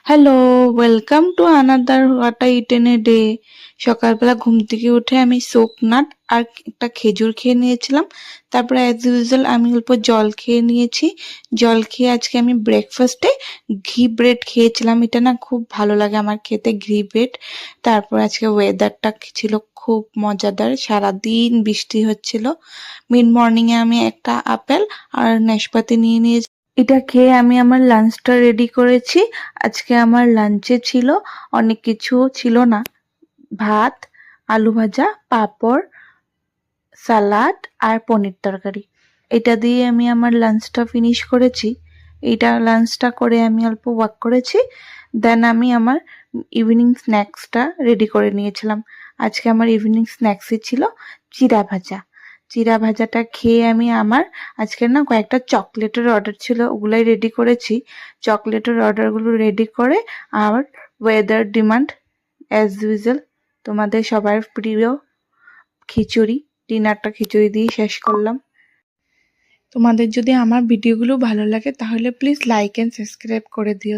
Hello, welcome to another what I it in a day. সকালবেলা ঘুম থেকে উঠে আমি সোকনাট আর একটা খেজুর খেয়ে নিয়েছিলাম। তারপরে অ্যাজ ইউজুয়াল আমি অল্প জল খেয়ে নিয়েছি। জল খেয়ে আজকে আমি ব্রেকফাস্টে ঘি ব্রেড খেয়েছিলাম। এটা না খুব ভালো লাগে আমার খেতে, ঘি ব্রেড। তারপর আজকে ওয়েদারটা ছিল খুব মজাদার, সারাদিন বৃষ্টি হচ্ছিল। মিড মর্নিংয়ে আমি একটা আপেল আর নাশপাতি নিয়ে নিয়েছি। এটা খেয়ে আমি আমার লাঞ্চটা রেডি করেছি। আজকে আমার লাঞ্চে ছিল অনেক কিছু, ছিল না, ভাত, আলু ভাজা, পাঁপড়, সালাড আর পনির তরকারি। এটা দিয়ে আমি আমার লাঞ্চটা ফিনিশ করেছি। এইটা লাঞ্চটা করে আমি অল্প ওয়াক করেছি। দেন আমি আমার ইভিনিং স্ন্যাক্সটা রেডি করে নিয়েছিলাম। আজকে আমার ইভিনিং স্ন্যাক্সে ছিল চিড়া ভাজা। চিড়া ভাজাটা খেয়ে আমি আমার আজকে না কয়েকটা চকলেটের অর্ডার ছিল, ওগুলাই রেডি করেছি। চকলেটের অর্ডারগুলো রেডি করে আর ওয়েদার ডিমান্ড অ্যাজ ইউজুয়াল তোমাদের সবার প্রিয় খিচুড়ি, ডিনারটা খিচুড়ি দিয়ে শেষ করলাম। তোমাদের যদি আমার ভিডিওগুলো ভালো লাগে তাহলে প্লিজ লাইক অ্যান্ড সাবস্ক্রাইব করে দিও।